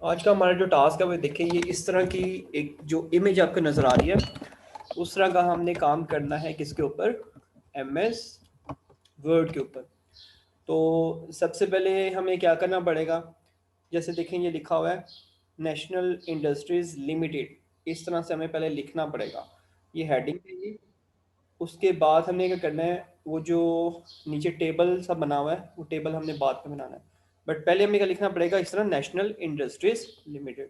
आज का हमारा जो टास्क है वो देखिए, ये इस तरह की एक जो इमेज आपको नज़र आ रही है, उस तरह का हमने काम करना है किसके ऊपर, एम एस वर्ड के ऊपर। तो सबसे पहले हमें क्या करना पड़ेगा, जैसे देखें ये लिखा हुआ है नेशनल इंडस्ट्रीज लिमिटेड, इस तरह से हमें पहले लिखना पड़ेगा, ये हेडिंग है ये। उसके बाद हमने क्या करना है, वो जो नीचे टेबल सा बना हुआ है वो टेबल हमने बाद में बनाना है, बट पहले हमें क्या लिखना पड़ेगा, इस तरह नेशनल इंडस्ट्रीज लिमिटेड।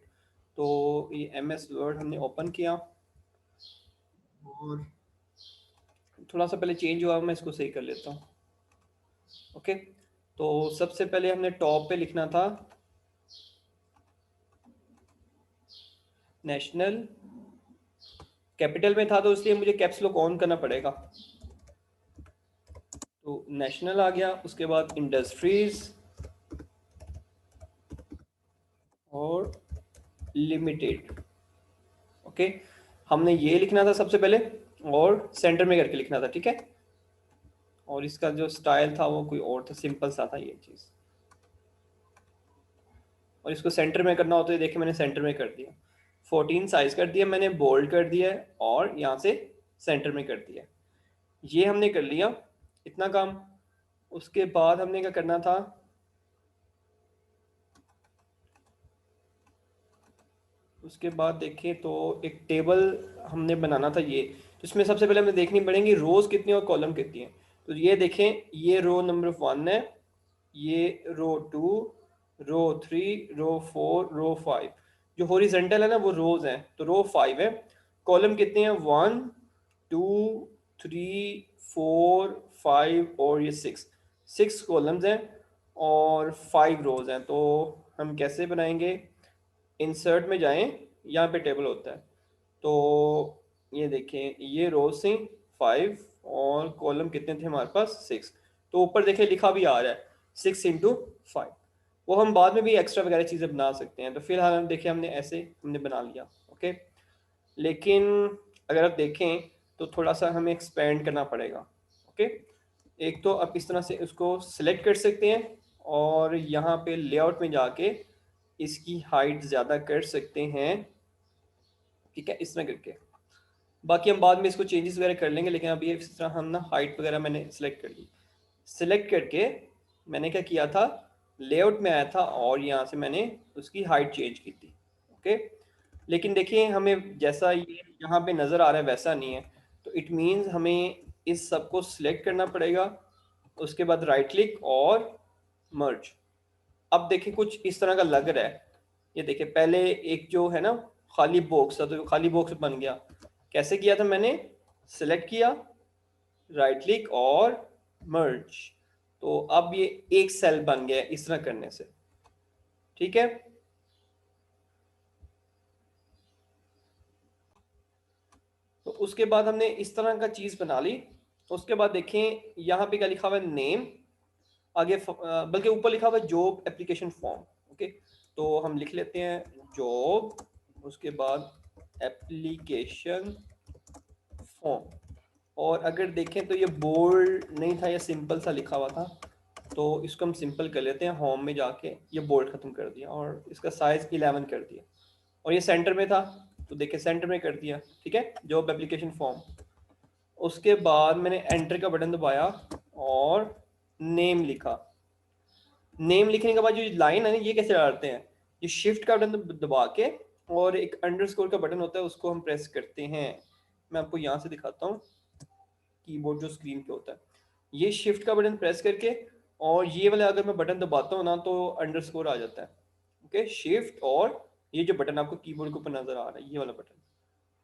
तो ये एम एस वर्ड हमने ओपन किया और थोड़ा सा पहले चेंज हुआ, मैं इसको सही कर लेता हूँ। ओके, तो सबसे पहले हमने टॉप पे लिखना था नेशनल, कैपिटल में था तो इसलिए मुझे कैप्स लॉक ऑन करना पड़ेगा। तो नेशनल आ गया, उसके बाद इंडस्ट्रीज और लिमिटेड। ओके, हमने ये लिखना था सबसे पहले और सेंटर में करके लिखना था, ठीक है। और इसका जो स्टाइल था वो कोई और था, सिंपल सा था ये चीज़। और इसको सेंटर में करना होता है, देखिए मैंने सेंटर में कर दिया, 14 साइज कर दिया मैंने, बोल्ड कर दिया है और यहाँ से सेंटर में कर दिया। ये हमने कर लिया इतना काम। उसके बाद हमने क्या करना था, उसके बाद देखें तो एक टेबल हमने बनाना था ये, तो इसमें सबसे पहले हमें देखनी पड़ेंगी रोज कितनी और कॉलम कितनी है। तो ये देखें, ये रो नंबर 1 है, ये रो 2, रो 3, रो 4, रो 5। जो हॉरिजेंटल है ना वो रोज हैं, तो रो 5 है। कॉलम कितने हैं, 1, 2, 3, 4, 5 और ये 6, 6 कॉलम्स हैं और 5 रोज हैं। तो हम कैसे बनाएंगे, इंसर्ट में जाएं, यहाँ पे टेबल होता है, तो ये देखें ये रोज थी 5 और कॉलम कितने थे हमारे पास 6। तो ऊपर देखें लिखा भी आ रहा है 6 × 5। वो हम बाद में भी एक्स्ट्रा वगैरह चीज़ें बना सकते हैं, तो फिलहाल हम देखें हमने ऐसे हमने बना लिया। ओके, लेकिन अगर आप देखें तो थोड़ा सा हमें एक्सपेंड करना पड़ेगा। ओके, एक तो आप इस तरह से उसको सिलेक्ट कर सकते हैं और यहाँ पे लेआउट में जाके इसकी हाइट ज़्यादा कर सकते हैं, ठीक है, इस तरह करके। बाकी हम बाद में इसको चेंजेस वगैरह कर लेंगे, लेकिन अभी इस तरह हम ना हाइट वगैरह मैंने सेलेक्ट कर ली। सेलेक्ट करके मैंने क्या किया था, लेआउट में आया था और यहाँ से मैंने उसकी हाइट चेंज की थी। ओके, लेकिन देखिए हमें जैसा ये यहाँ पे नज़र आ रहा है वैसा नहीं है, तो इट मीन्स हमें इस सब को सिलेक्ट करना पड़ेगा, उसके बाद राइट क्लिक और मर्ज। अब देखिए कुछ इस तरह का लग रहा है, ये देखिए पहले एक जो है ना खाली बॉक्स था, तो खाली बॉक्स बन गया। कैसे किया था मैंने, सिलेक्ट किया, राइट क्लिक और मर्ज, तो अब ये एक सेल बन गया इस तरह करने से, ठीक है। तो उसके बाद हमने इस तरह का चीज बना ली। उसके बाद देखें यहाँ पे क्या लिखा हुआ है, नेम, आगे बल्कि ऊपर लिखा हुआ है जॉब एप्लीकेशन फॉर्म। ओके, तो हम लिख लेते हैं जॉब, उसके बाद एप्लीकेशन फॉर्म। और अगर देखें तो ये बोल्ड नहीं था, ये सिंपल सा लिखा हुआ था, तो इसको हम सिंपल कर लेते हैं, होम में जाके ये बोल्ड ख़त्म कर दिया और इसका साइज़ 11 कर दिया। और ये सेंटर में था तो देखिए सेंटर में कर दिया, ठीक है, जॉब एप्लीकेशन फॉर्म। उसके बाद मैंने एंटर का बटन दबाया और नेम लिखा। नेम लिखने के बाद जो लाइन है ना ये कैसे डालते हैं, ये शिफ्ट का बटन दबा के और एक अंडरस्कोर का बटन होता है उसको हम प्रेस करते हैं। मैं आपको यहाँ से दिखाता हूँ, कीबोर्ड जो स्क्रीन पे होता है, ये शिफ्ट का बटन प्रेस करके और ये वाला अगर मैं बटन दबाता हूँ ना तो अंडरस्कोर आ जाता है। ओके, शिफ्ट और ये जो बटन आपको कीबोर्ड के ऊपर नजर आ रहा है ये वाला बटन,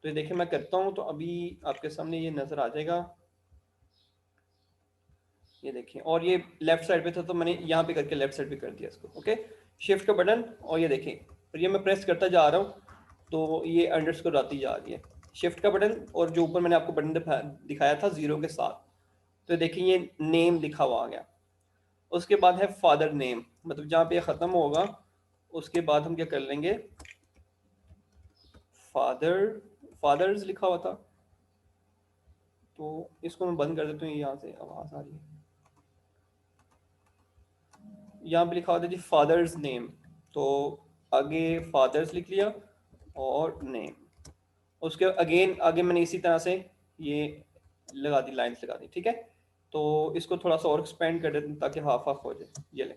तो ये देखिए मैं करता हूँ तो अभी आपके सामने ये नजर आ जाएगा, ये देखिए। और ये लेफ्ट साइड पे था तो मैंने यहाँ पे करके लेफ्ट साइड पे कर दिया इसको। ओके, शिफ्ट का बटन और ये देखिए, और ये मैं प्रेस करता जा रहा हूँ तो ये अंडरस्कोर आती जा रही है। शिफ्ट का बटन और जो ऊपर मैंने आपको बटन दिखाया था जीरो के साथ, तो देखिए ये नेम लिखा हुआ आ गया। उसके बाद है फादर नेम, मतलब जहाँ पे ख़त्म होगा उसके बाद हम क्या कर लेंगे, फादर, फादर्स लिखा हुआ था, तो इसको मैं बंद कर देता हूँ, यहाँ से आवाज़ आ रही है। यहाँ पे लिखा होता है जी फादर्स नेम, तो आगे फादर्स लिख लिया और नेम। उसके अगेन आगे मैंने इसी तरह से ये लगा दी, लाइंस लगा दी, ठीक है। तो इसको थोड़ा सा और एक्सपेंड कर देते हैं ताकि हाफ हाफ हो जाए। ये ले,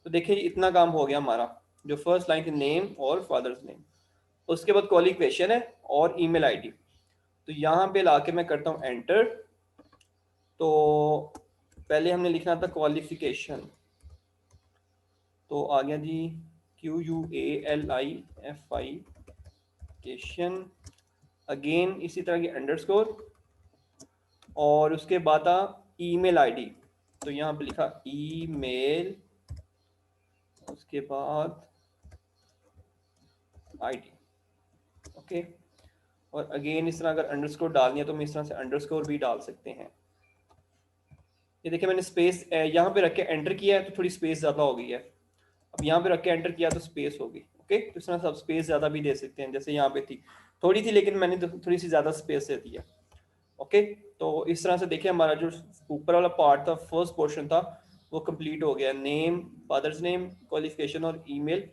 तो देखिए इतना काम हो गया हमारा, जो फर्स्ट लाइन थी नेम और फादर्स नेम। उसके बाद क्वालिफिकेशन है और ईमेल आईडी। तो यहाँ पे लाके मैं करता हूँ एंटर। तो पहले हमने लिखना था क्वालिफिकेशन, तो आ गया जी QUALIFI केशन। अगेन इसी तरह की अंडरस्कोर, और उसके बाद आ ईमेल आईडी। तो यहाँ पे लिखा ईमेल, उसके बाद आईडी, ओके। और अगेन इस तरह अगर अंडरस्कोर डालनी है तो हम इस तरह से अंडरस्कोर भी डाल सकते हैं। ये देखिए मैंने स्पेस यहाँ पे रख के एंटर किया है तो थोड़ी स्पेस ज़्यादा हो गई है। अब यहाँ पे रख के एंटर किया तो स्पेस होगी, ओके। तो इस तरह से आप स्पेस ज़्यादा भी दे सकते हैं, जैसे यहाँ पे थी थोड़ी थी लेकिन मैंने थोड़ी सी ज़्यादा स्पेस दे दी है, ओके। तो इस तरह से देखिए हमारा जो ऊपर वाला पार्ट था, फर्स्ट पोर्शन था, वो कंप्लीट हो गया। नेम, फादर्स नेम, क्वालिफिकेशन और ईमेल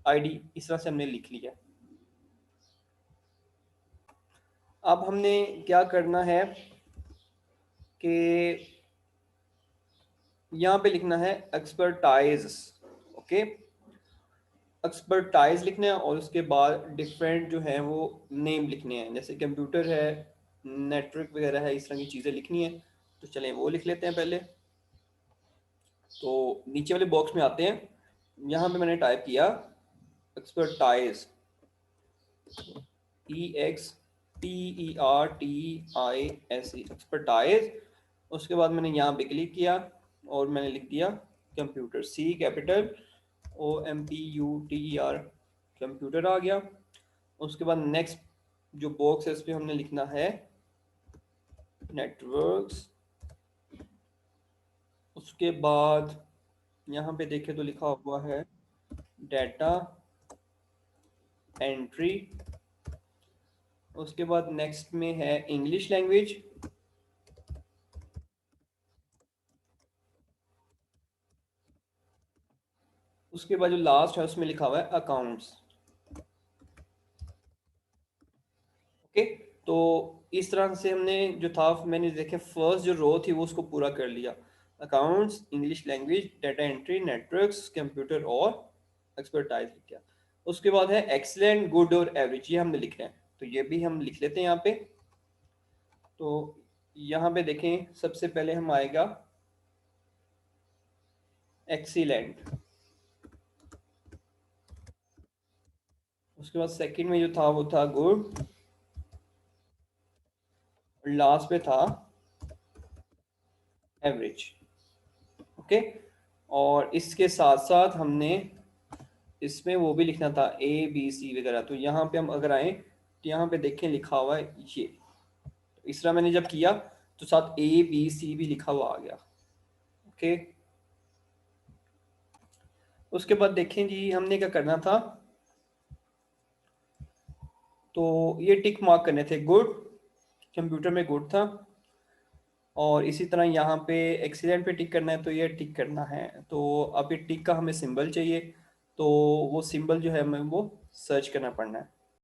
आईडी, इस तरह से हमने लिख लिया। अब हमने क्या करना है कि यहाँ पे लिखना है एक्सपर्टाइज, ओके। एक्सपर्टाइज लिखना है और उसके बाद डिफरेंट जो है वो नेम लिखने हैं, जैसे कंप्यूटर है, नेटवर्क वगैरह है, इस तरह की चीज़ें लिखनी है। तो चलें वो लिख लेते हैं पहले। तो नीचे वाले बॉक्स में आते हैं, यहाँ पे मैंने टाइप किया एक्सपर्टाइज, EXPERTISE, एक्सपर्टाइज। उसके बाद मैंने यहाँ पे क्लिक किया और मैंने लिख दिया computer, C capital OMPUTER, computer आ गया। उसके बाद नेक्स्ट जो बॉक्स है इस पर हमने लिखना है नेटवर्क्स। उसके बाद यहाँ पे देखें तो लिखा हुआ है डाटा एंट्री। उसके बाद नेक्स्ट में है इंग्लिश लैंग्वेज। उसके बाद जो लास्ट है उसमें लिखा हुआ है अकाउंट्स, ओके। तो इस तरह से हमने जो था, मैंने देखे फर्स्ट जो रो थी वो उसको पूरा कर लिया। Accounts, English language, data entry, networks, computer और एक्सपर्टाइज लिख दिया। उसके बाद है एक्सीलेंट, गुड और एवरेज, ये हमने लिखना है, तो ये भी हम लिख लेते हैं यहाँ पे। तो यहाँ पे देखें सबसे पहले हम आएगा एक्सीलेंट, उसके बाद सेकंड में जो था वो था गुड, लास्ट पे था एवरेज, ओके। और इसके साथ साथ हमने इसमें वो भी लिखना था ABC वगैरह। तो यहाँ पे हम अगर आए तो यहाँ पे देखें लिखा हुआ है ये, तो इस तरह मैंने जब किया तो साथ ABC भी लिखा हुआ आ गया, ओके। उसके बाद देखें जी हमने क्या करना था, तो ये टिक मार्क करने थे, गुड, कंप्यूटर में गुड था। और इसी तरह यहाँ पे एक्सीलेंट पे टिक करना है, तो ये टिक करना है। तो अब ये टिक का हमें सिंबल चाहिए, तो वो सिंबल जो है हमें वो सर्च करना पड़ना है।